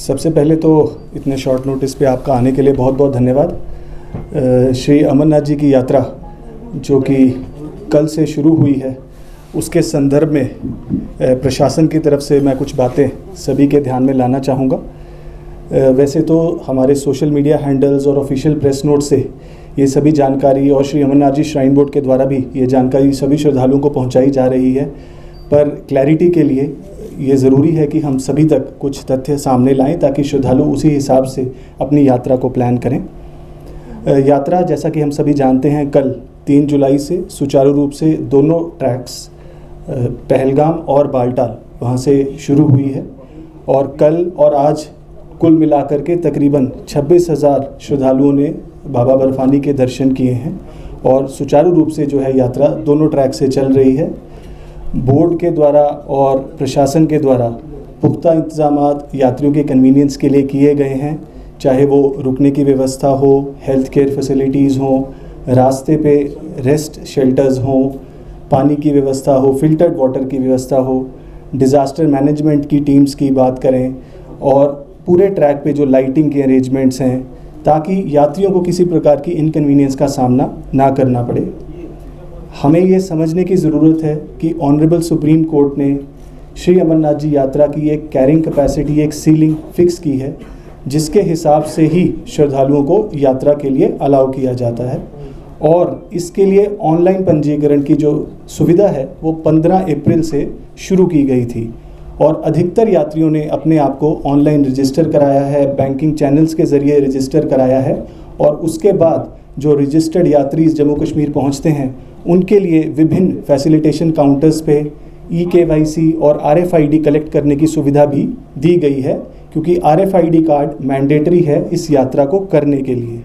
सबसे पहले तो इतने शॉर्ट नोटिस पे आपका आने के लिए बहुत बहुत धन्यवाद। श्री अमरनाथ जी की यात्रा जो कि कल से शुरू हुई है, उसके संदर्भ में प्रशासन की तरफ से मैं कुछ बातें सभी के ध्यान में लाना चाहूँगा। वैसे तो हमारे सोशल मीडिया हैंडल्स और ऑफिशियल प्रेस नोट से ये सभी जानकारी और श्री अमरनाथ जी श्राइन बोर्ड के द्वारा भी ये जानकारी सभी श्रद्धालुओं को पहुंचाई जा रही है, पर क्लैरिटी के लिए ये ज़रूरी है कि हम सभी तक कुछ तथ्य सामने लाएं ताकि श्रद्धालु उसी हिसाब से अपनी यात्रा को प्लान करें। यात्रा जैसा कि हम सभी जानते हैं कल 3 जुलाई से सुचारू रूप से दोनों ट्रैक्स पहलगाम और बालटाल वहाँ से शुरू हुई है और कल और आज कुल मिलाकर के तकरीबन 26,000 श्रद्धालुओं ने बाबा बर्फानी के दर्शन किए हैं और सुचारू रूप से जो है यात्रा दोनों ट्रैक से चल रही है। बोर्ड के द्वारा और प्रशासन के द्वारा पुख्ता इंतजामात यात्रियों के कन्वीनियंस के लिए किए गए हैं, चाहे वो रुकने की व्यवस्था हो, हेल्थ केयर फैसिलिटीज़ हों, रास्ते पे रेस्ट शेल्टर्स हों, पानी की व्यवस्था हो, फिल्टर्ड वाटर की व्यवस्था हो, डिज़ास्टर मैनेजमेंट की टीम्स की बात करें और पूरे ट्रैक पे जो लाइटिंग के अरेंजमेंट्स हैं ताकि यात्रियों को किसी प्रकार की इनकन्वीनियंस का सामना ना करना पड़े। हमें ये समझने की ज़रूरत है कि ऑनरेबल सुप्रीम कोर्ट ने श्री अमरनाथ जी यात्रा की एक कैरिंग कैपेसिटी, एक सीलिंग फिक्स की है, जिसके हिसाब से ही श्रद्धालुओं को यात्रा के लिए अलाउ किया जाता है और इसके लिए ऑनलाइन पंजीकरण की जो सुविधा है वो 15 अप्रैल से शुरू की गई थी और अधिकतर यात्रियों ने अपने आप को ऑनलाइन रजिस्टर कराया है, बैंकिंग चैनल्स के ज़रिए रजिस्टर कराया है और उसके बाद जो रजिस्टर्ड यात्री जम्मू कश्मीर पहुंचते हैं उनके लिए विभिन्न फैसिलिटेशन काउंटर्स पे EKYC और RFID कलेक्ट करने की सुविधा भी दी गई है, क्योंकि RFID कार्ड मैंडेटरी है इस यात्रा को करने के लिए।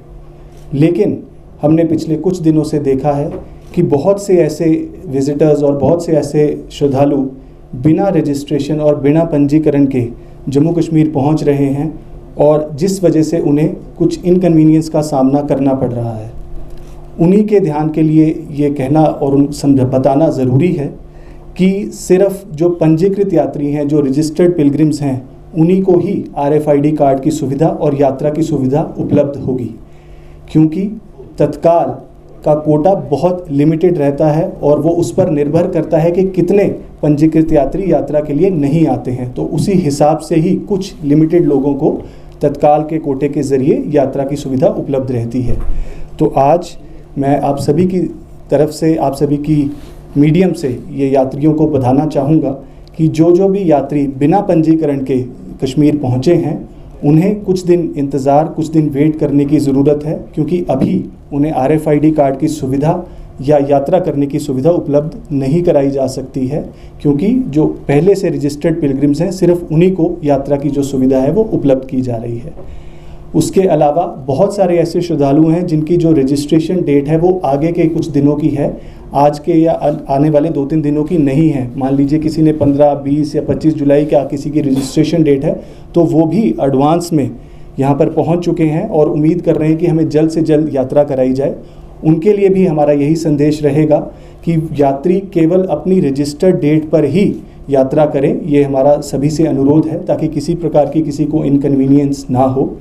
लेकिन हमने पिछले कुछ दिनों से देखा है कि बहुत से ऐसे विजिटर्स और बहुत से ऐसे श्रद्धालु बिना रजिस्ट्रेशन और बिना पंजीकरण के जम्मू कश्मीर पहुंच रहे हैं और जिस वजह से उन्हें कुछ इनकन्वीनियंस का सामना करना पड़ रहा है। उन्हीं के ध्यान के लिए ये कहना और बताना ज़रूरी है कि सिर्फ जो पंजीकृत यात्री हैं, जो रजिस्टर्ड पिलग्रिम्स हैं, उन्हीं को ही RFID कार्ड की सुविधा और यात्रा की सुविधा उपलब्ध होगी, क्योंकि तत्काल का कोटा बहुत लिमिटेड रहता है और वो उस पर निर्भर करता है कि कितने पंजीकृत यात्री यात्रा के लिए नहीं आते हैं। तो उसी हिसाब से ही कुछ लिमिटेड लोगों को तत्काल के कोटे के ज़रिए यात्रा की सुविधा उपलब्ध रहती है। तो आज मैं आप सभी की तरफ से, आप सभी की मीडियम से ये यात्रियों को बताना चाहूँगा कि जो भी यात्री बिना पंजीकरण के कश्मीर पहुँचे हैं उन्हें कुछ दिन इंतज़ार, कुछ दिन वेट करने की ज़रूरत है, क्योंकि अभी उन्हें RFID कार्ड की सुविधा या यात्रा करने की सुविधा उपलब्ध नहीं कराई जा सकती है, क्योंकि जो पहले से रजिस्टर्ड पिलग्रिम्स हैं सिर्फ उन्हीं को यात्रा की जो सुविधा है वो उपलब्ध की जा रही है। उसके अलावा बहुत सारे ऐसे श्रद्धालु हैं जिनकी जो रजिस्ट्रेशन डेट है वो आगे के कुछ दिनों की है, आज के या आने वाले 2-3 दिनों की नहीं है। मान लीजिए किसी ने 15, 20 या 25 जुलाई का किसी की रजिस्ट्रेशन डेट है, तो वो भी एडवांस में यहाँ पर पहुँच चुके हैं और उम्मीद कर रहे हैं कि हमें जल्द से जल्द यात्रा कराई जाए। उनके लिए भी हमारा यही संदेश रहेगा कि यात्री केवल अपनी रजिस्टर्ड डेट पर ही यात्रा करें, ये हमारा सभी से अनुरोध है, ताकि किसी प्रकार की किसी को इनकन्वीनियंस ना हो।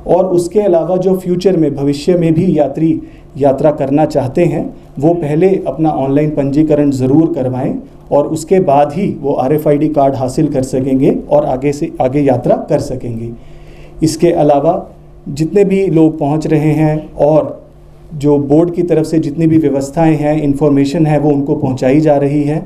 और उसके अलावा जो फ्यूचर में, भविष्य में भी यात्री यात्रा करना चाहते हैं वो पहले अपना ऑनलाइन पंजीकरण ज़रूर करवाएं और उसके बाद ही वो RFID कार्ड हासिल कर सकेंगे और आगे यात्रा कर सकेंगे। इसके अलावा जितने भी लोग पहुंच रहे हैं और जो बोर्ड की तरफ से जितनी भी व्यवस्थाएं हैं, इंफॉर्मेशन है, वो उनको पहुंचाई जा रही है।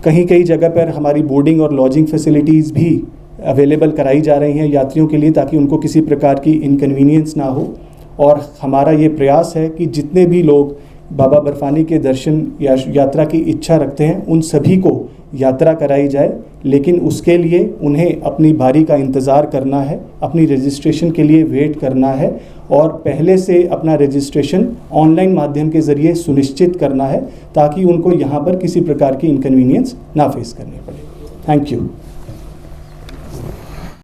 कहीं जगह पर हमारी बोर्डिंग और लॉजिंग फैसिलिटीज़ भी अवेलेबल कराई जा रही हैं यात्रियों के लिए, ताकि उनको किसी प्रकार की इनकन्वीनियंस ना हो। और हमारा ये प्रयास है कि जितने भी लोग बाबा बर्फानी के दर्शन या यात्रा की इच्छा रखते हैं उन सभी को यात्रा कराई जाए, लेकिन उसके लिए उन्हें अपनी बारी का इंतज़ार करना है, अपनी रजिस्ट्रेशन के लिए वेट करना है और पहले से अपना रजिस्ट्रेशन ऑनलाइन माध्यम के ज़रिए सुनिश्चित करना है, ताकि उनको यहाँ पर किसी प्रकार की इनकन्वीनियंस ना फेस करनी पड़े। Thank you.